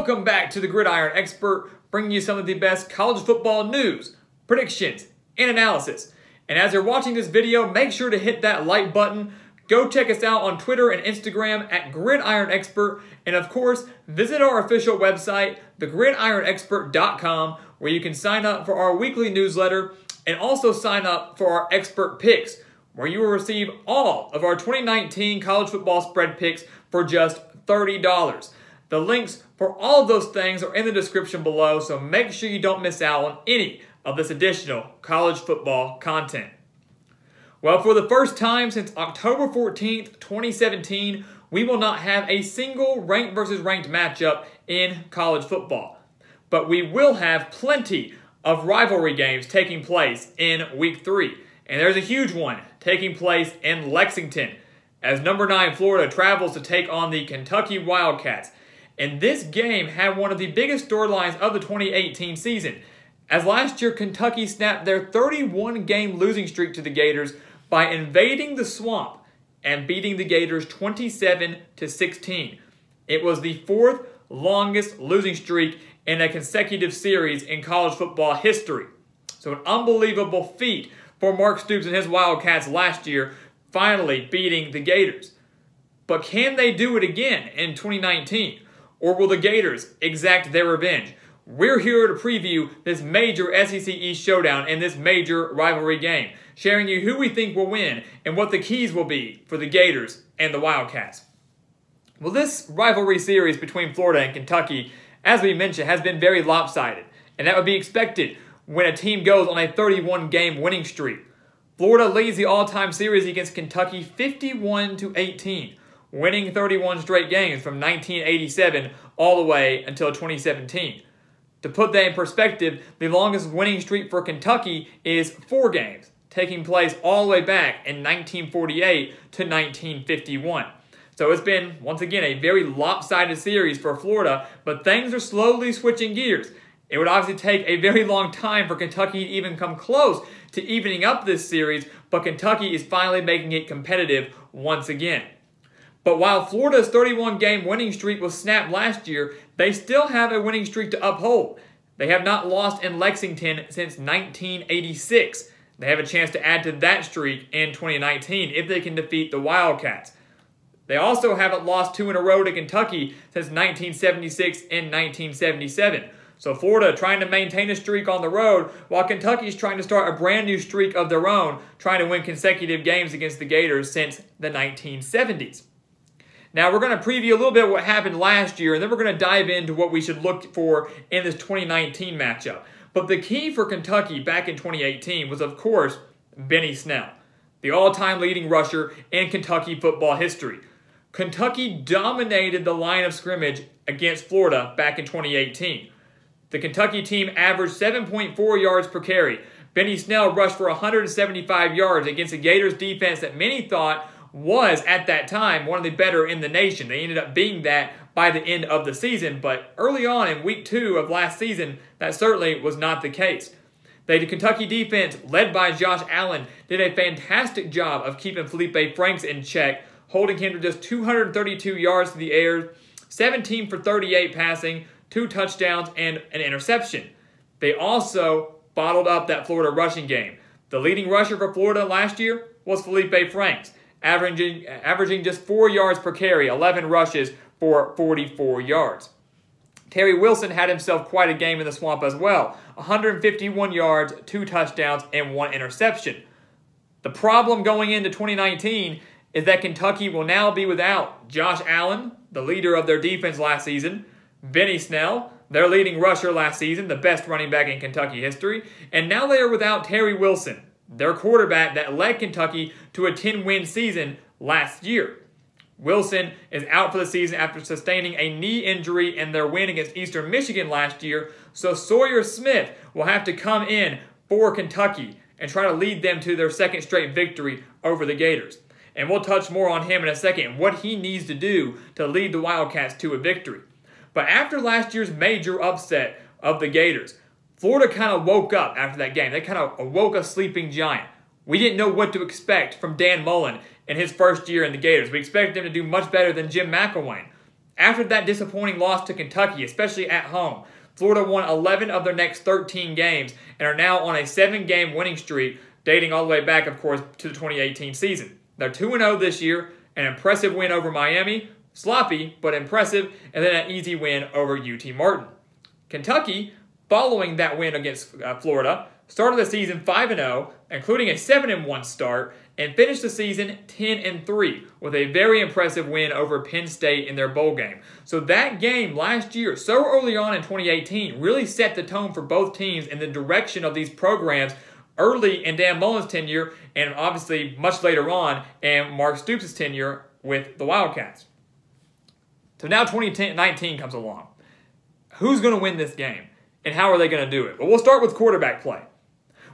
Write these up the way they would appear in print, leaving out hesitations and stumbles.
Welcome back to the Gridiron Expert, bringing you some of the best college football news, predictions, and analysis. And as you're watching this video, make sure to hit that like button. Go check us out on Twitter and Instagram at Gridiron Expert. And of course, visit our official website, thegridironexpert.com, where you can sign up for our weekly newsletter and also sign up for our expert picks, where you will receive all of our 2019 college football spread picks for just $30. The links for all of those things are in the description below, so make sure you don't miss out on any of this additional college football content. Well, for the first time since October 14th, 2017, we will not have a single ranked versus ranked matchup in college football. But we will have plenty of rivalry games taking place in Week 3. And there's a huge one taking place in Lexington as number 9 Florida travels to take on the Kentucky Wildcats. And this game had one of the biggest storylines of the 2018 season, as last year Kentucky snapped their 31-game losing streak to the Gators by invading the swamp and beating the Gators 27-16. It was the 4th longest losing streak in a consecutive series in college football history. So an unbelievable feat for Mark Stoops and his Wildcats last year, finally beating the Gators. But can they do it again in 2019? Or will the Gators exact their revenge? We're here to preview this major SEC East showdown and this major rivalry game, sharing you who we think will win and what the keys will be for the Gators and the Wildcats. Well, this rivalry series between Florida and Kentucky, as we mentioned, has been very lopsided, and that would be expected when a team goes on a 31-game winning streak. Florida leads the all-time series against Kentucky 51-18. Winning 31 straight games from 1987 all the way until 2017. To put that in perspective, the longest winning streak for Kentucky is 4 games, taking place all the way back in 1948 to 1951. So it's been, once again, a very lopsided series for Florida, but things are slowly switching gears. It would obviously take a very long time for Kentucky to even come close to evening up this series, but Kentucky is finally making it competitive once again. But while Florida's 31-game winning streak was snapped last year, they still have a winning streak to uphold. They have not lost in Lexington since 1986. They have a chance to add to that streak in 2019 if they can defeat the Wildcats. They also haven't lost 2 in a row to Kentucky since 1976 and 1977. So Florida trying to maintain a streak on the road, while Kentucky's trying to start a brand new streak of their own, trying to win consecutive games against the Gators since the 1970s. Now, we're going to preview a little bit of what happened last year, and then we're going to dive into what we should look for in this 2019 matchup. But the key for Kentucky back in 2018 was, of course, Benny Snell, the all-time leading rusher in Kentucky football history. Kentucky dominated the line of scrimmage against Florida back in 2018. The Kentucky team averaged 7.4 yards per carry. Benny Snell rushed for 175 yards against a Gators defense that many thought was, at that time, one of the better in the nation. They ended up being that by the end of the season, but early on in Week 2 of last season, that certainly was not the case. The Kentucky defense, led by Josh Allen, did a fantastic job of keeping Felipe Franks in check, holding him to just 232 yards to the air, 17 for 38 passing, 2 touchdowns, and an interception. They also bottled up that Florida rushing game. The leading rusher for Florida last year was Felipe Franks, averaging just 4 yards per carry, 11 rushes for 44 yards. Terry Wilson had himself quite a game in the swamp as well. 151 yards, 2 touchdowns, and 1 interception. The problem going into 2019 is that Kentucky will now be without Josh Allen, the leader of their defense last season, Benny Snell, their leading rusher last season, the best running back in Kentucky history, and now they are without Terry Wilson, their quarterback that led Kentucky to a 10-win season last year. Wilson is out for the season after sustaining a knee injury in their win against Eastern Michigan last year, so Sawyer Smith will have to come in for Kentucky and try to lead them to their 2nd straight victory over the Gators. And we'll touch more on him in a second and what he needs to do to lead the Wildcats to a victory. But after last year's major upset of the Gators, Florida kind of woke up after that game. They kind of awoke a sleeping giant. We didn't know what to expect from Dan Mullen in his first year in the Gators. We expected him to do much better than Jim McElwain. After that disappointing loss to Kentucky, especially at home, Florida won 11 of their next 13 games and are now on a 7-game winning streak, dating all the way back, of course, to the 2018 season. They're 2-0 this year, an impressive win over Miami, sloppy but impressive, and then an easy win over UT Martin. Kentucky, following that win against Florida, started the season 5-0, including a 7-1 start, and finished the season 10-3 with a very impressive win over Penn State in their bowl game. So that game last year, so early on in 2018, really set the tone for both teams in the direction of these programs early in Dan Mullen's tenure and obviously much later on in Mark Stoops' tenure with the Wildcats. So now 2019 comes along. Who's going to win this game and how are they going to do it? Well, we'll start with quarterback play.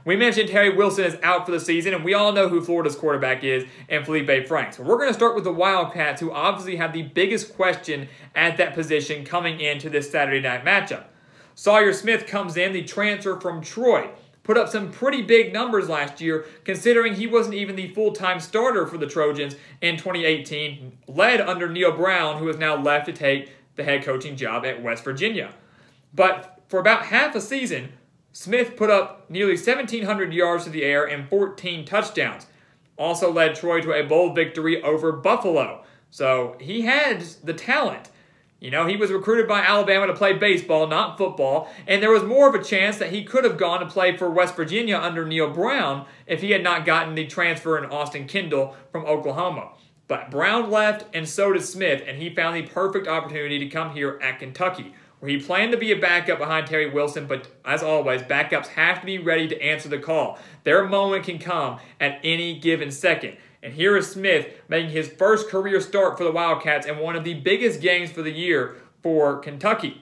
We mentioned Terry Wilson is out for the season, and we all know who Florida's quarterback is, and Felipe Franks. But we're going to start with the Wildcats, who obviously have the biggest question at that position coming into this Saturday night matchup. Sawyer Smith comes in, the transfer from Troy. Put up some pretty big numbers last year, considering he wasn't even the full-time starter for the Trojans in 2018, led under Neil Brown, who has now left to take the head coaching job at West Virginia. But for about half a season, Smith put up nearly 1,700 yards to the air and 14 touchdowns. Also led Troy to a bold victory over Buffalo. So he had the talent. You know, he was recruited by Alabama to play baseball, not football, and there was more of a chance that he could have gone to play for West Virginia under Neil Brown if he had not gotten the transfer in Austin Kendall from Oklahoma. But Brown left, and so did Smith, and he found the perfect opportunity to come here at Kentucky, where he planned to be a backup behind Terry Wilson, but as always, backups have to be ready to answer the call. Their moment can come at any given second. And here is Smith making his first career start for the Wildcats in one of the biggest games for the year for Kentucky.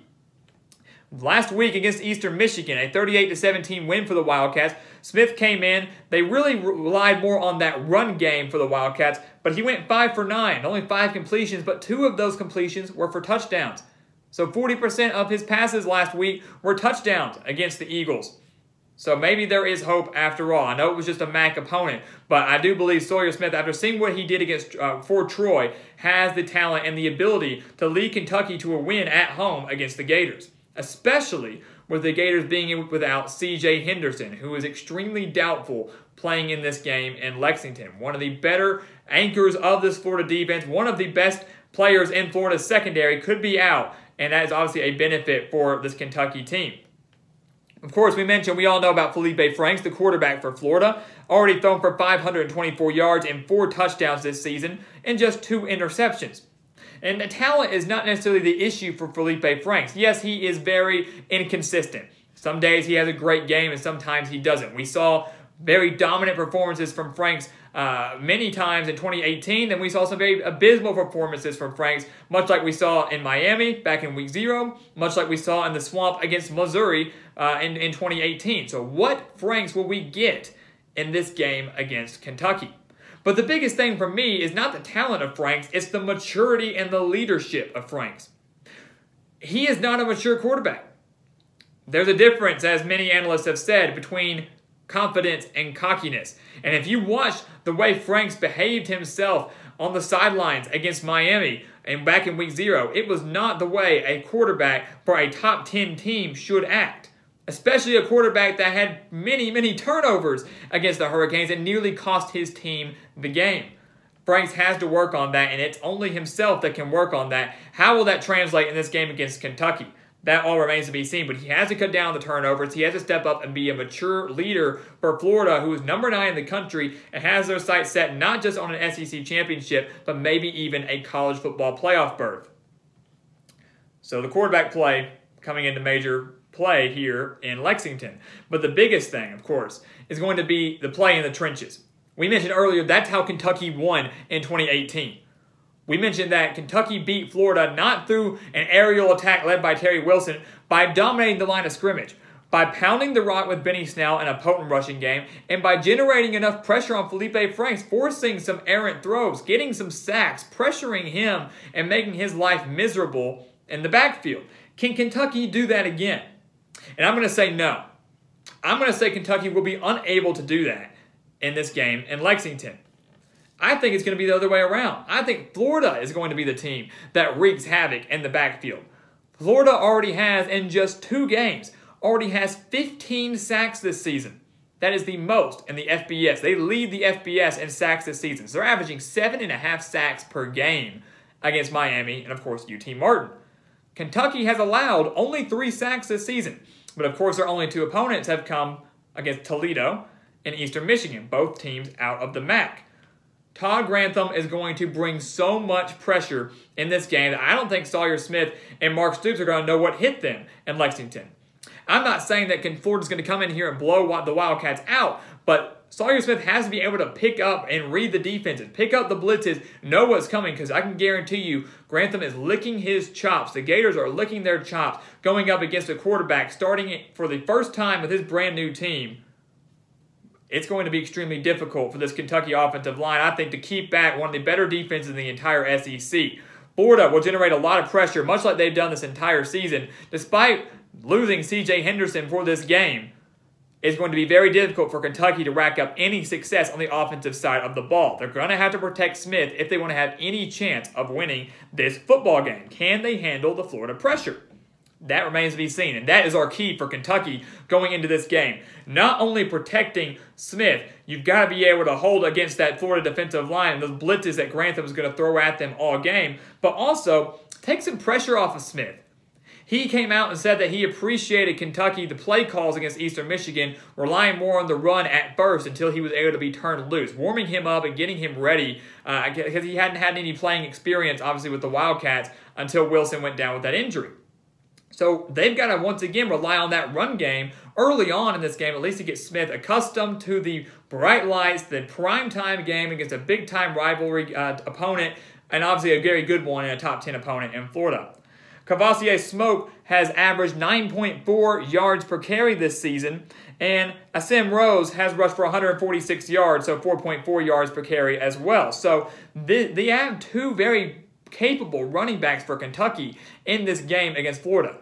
Last week against Eastern Michigan, a 38-17 win for the Wildcats. Smith came in. They really relied more on that run game for the Wildcats, but he went 5 for 9, only 5 completions, but 2 of those completions were for touchdowns. So 40% of his passes last week were touchdowns against the Eagles. So maybe there is hope after all. I know it was just a MAC opponent, but I do believe Sawyer Smith, after seeing what he did against for Troy, has the talent and the ability to lead Kentucky to a win at home against the Gators, especially with the Gators being without C.J. Henderson, who is extremely doubtful playing in this game in Lexington. One of the better anchors of this Florida defense, one of the best players in Florida's secondary could be out, and that is obviously a benefit for this Kentucky team. Of course, we all know about Felipe Franks, the quarterback for Florida, already thrown for 524 yards and 4 touchdowns this season and just 2 interceptions. And the talent is not necessarily the issue for Felipe Franks. Yes, he is very inconsistent. Some days he has a great game and sometimes he doesn't. We saw very dominant performances from Franks many times in 2018. Then we saw some very abysmal performances from Franks, much like we saw in Miami back in week 0, much like we saw in the swamp against Missouri in 2018. So what Franks will we get in this game against Kentucky? But the biggest thing for me is not the talent of Franks, it's the maturity and the leadership of Franks. He is not a mature quarterback. There's a difference, as many analysts have said, between confidence and cockiness. And if you watch the way Franks behaved himself on the sidelines against Miami and back in week 0, it was not the way a quarterback for a top 10 team should act. Especially a quarterback that had many turnovers against the Hurricanes and nearly cost his team the game. Franks has to work on that, and it's only himself that can work on that. How will that translate in this game against Kentucky? That all remains to be seen, but he has to cut down the turnovers. He has to step up and be a mature leader for Florida, who is number 9 in the country and has their sights set not just on an SEC championship, but maybe even a college football playoff berth. So the quarterback play coming into major play here in Lexington. But the biggest thing, of course, is going to be the play in the trenches. We mentioned earlier that's how Kentucky won in 2018. We mentioned that Kentucky beat Florida not through an aerial attack led by Terry Wilson, by dominating the line of scrimmage, by pounding the rock with Benny Snell in a potent rushing game, and by generating enough pressure on Felipe Franks, forcing some errant throws, getting some sacks, pressuring him, and making his life miserable in the backfield. Can Kentucky do that again? And I'm going to say no. I'm going to say Kentucky will be unable to do that in this game in Lexington. I think it's going to be the other way around. I think Florida is going to be the team that wreaks havoc in the backfield. Florida already has, in just 2 games, already has 15 sacks this season. That is the most in the FBS. They lead the FBS in sacks this season. So they're averaging 7.5 sacks per game against Miami and, of course, UT Martin. Kentucky has allowed only 3 sacks this season. But, of course, their only 2 opponents have come against Toledo and Eastern Michigan, both teams out of the MAC. Todd Grantham is going to bring so much pressure in this game that I don't think Sawyer Smith and Mark Stoops are going to know what hit them in Lexington. I'm not saying that Florida's going to come in here and blow the Wildcats out, but Sawyer Smith has to be able to pick up and read the defenses, pick up the blitzes, know what's coming, because I can guarantee you Grantham is licking his chops. The Gators are licking their chops going up against a quarterback, starting it for the first time with his brand new team. It's going to be extremely difficult for this Kentucky offensive line, I think, to keep back one of the better defenses in the entire SEC. Florida will generate a lot of pressure, much like they've done this entire season. Despite losing C.J. Henderson for this game, it's going to be very difficult for Kentucky to rack up any success on the offensive side of the ball. They're going to have to protect Smith if they want to have any chance of winning this football game. Can they handle the Florida pressure? That remains to be seen, and that is our key for Kentucky going into this game. Not only protecting Smith, you've got to be able to hold against that Florida defensive line and those blitzes that Grantham is going to throw at them all game, but also take some pressure off of Smith. He came out and said that he appreciated Kentucky, the play calls against Eastern Michigan, relying more on the run at first until he was able to be turned loose, warming him up and getting him ready because he hadn't had any playing experience, obviously, with the Wildcats until Wilson went down with that injury. So they've got to, once again, rely on that run game early on in this game, at least to get Smith accustomed to the bright lights, the primetime game against a big-time rivalry opponent, and obviously a very good one and a top 10 opponent in Florida. Cavassier Smoke has averaged 9.4 yards per carry this season, and Asim Rose has rushed for 146 yards, so 4.4 yards per carry as well. So they have 2 very capable running backs for Kentucky in this game against Florida.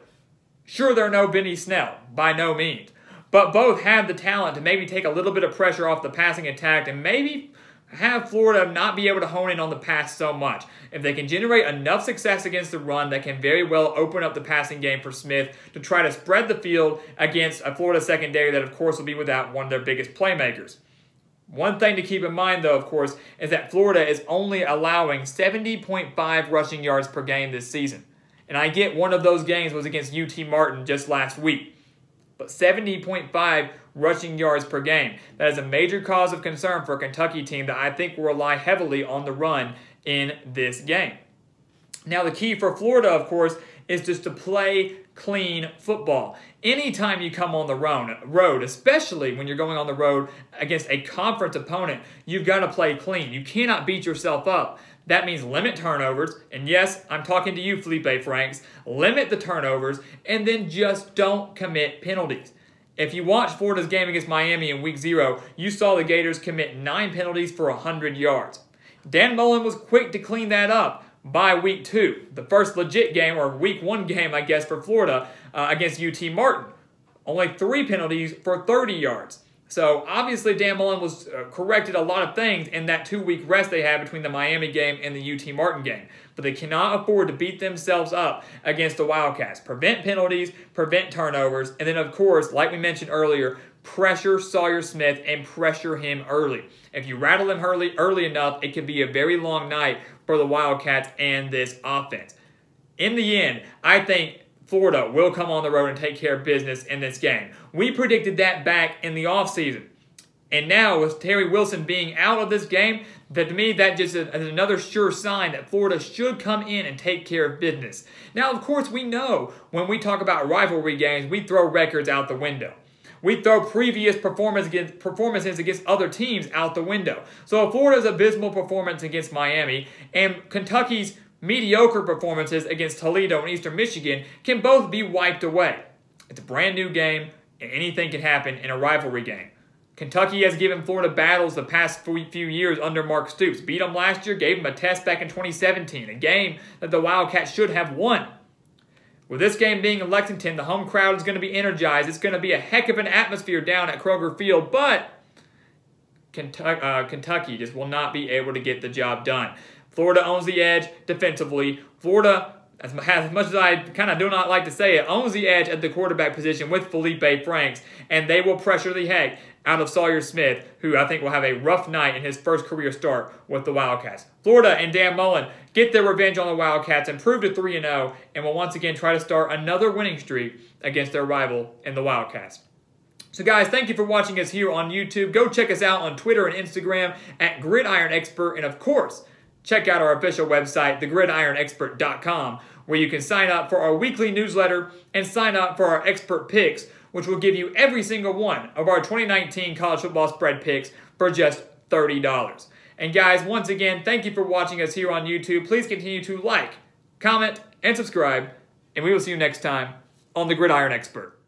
Sure, they're no Benny Snell, by no means, but both have the talent to maybe take a little bit of pressure off the passing attack and maybe have Florida not be able to hone in on the pass so much. If they can generate enough success against the run, that can very well open up the passing game for Smith to try to spread the field against a Florida secondary that, of course, will be without one of their biggest playmakers. One thing to keep in mind, though, of course, is that Florida is only allowing 70.5 rushing yards per game this season. And I get one of those games was against UT Martin just last week. But 70.5 rushing yards per game. That is a major cause of concern for a Kentucky team that I think will rely heavily on the run in this game. Now, the key for Florida, of course, is just to play clean football. Anytime you come on the road, especially when you're going on the road against a conference opponent, you've got to play clean. You cannot beat yourself up. That means limit turnovers. And yes, I'm talking to you, Felipe Franks. Limit the turnovers and then just don't commit penalties. If you watch Florida's game against Miami in Week 0, you saw the Gators commit 9 penalties for 100 yards. Dan Mullen was quick to clean that up by Week 2, the first legit game, or Week 1 game, I guess, for Florida against UT Martin. Only 3 penalties for 30 yards. So, obviously, Dan Mullen was corrected a lot of things in that 2-week rest they had between the Miami game and the UT Martin game. But they cannot afford to beat themselves up against the Wildcats. Prevent penalties, prevent turnovers, and then, of course, like we mentioned earlier, pressure Sawyer Smith and pressure him early. If you rattle him early enough, it could be a very long night for the Wildcats and this offense. In the end, I think Florida will come on the road and take care of business in this game. We predicted that back in the offseason. And now, with Terry Wilson being out of this game, that to me, that just is another sure sign that Florida should come in and take care of business. Now, of course, we know when we talk about rivalry games, we throw records out the window. We throw previous performances against other teams out the window. So if Florida's abysmal performance against Miami and Kentucky's mediocre performances against Toledo and Eastern Michigan can both be wiped away. It's a brand new game, and anything can happen in a rivalry game. Kentucky has given Florida battles the past few years under Mark Stoops. Beat them last year, gave them a test back in 2017, a game that the Wildcats should have won. With this game being in Lexington, the home crowd is going to be energized. It's going to be a heck of an atmosphere down at Kroger Field, but Kentucky just will not be able to get the job done. Florida owns the edge defensively. Florida, as much as I kind of do not like to say it, owns the edge at the quarterback position with Felipe Franks, and they will pressure the heck out of Sawyer Smith, who I think will have a rough night in his first career start with the Wildcats. Florida and Dan Mullen get their revenge on the Wildcats, improve to 3-0, and will once again try to start another winning streak against their rival in the Wildcats. So guys, thank you for watching us here on YouTube. Go check us out on Twitter and Instagram at Gridiron Expert, and of course, check out our official website, thegridironexpert.com, where you can sign up for our weekly newsletter and sign up for our expert picks, which will give you every single one of our 2019 college football spread picks for just $30. And guys, once again, thank you for watching us here on YouTube. Please continue to like, comment, and subscribe, and we will see you next time on The Gridiron Expert.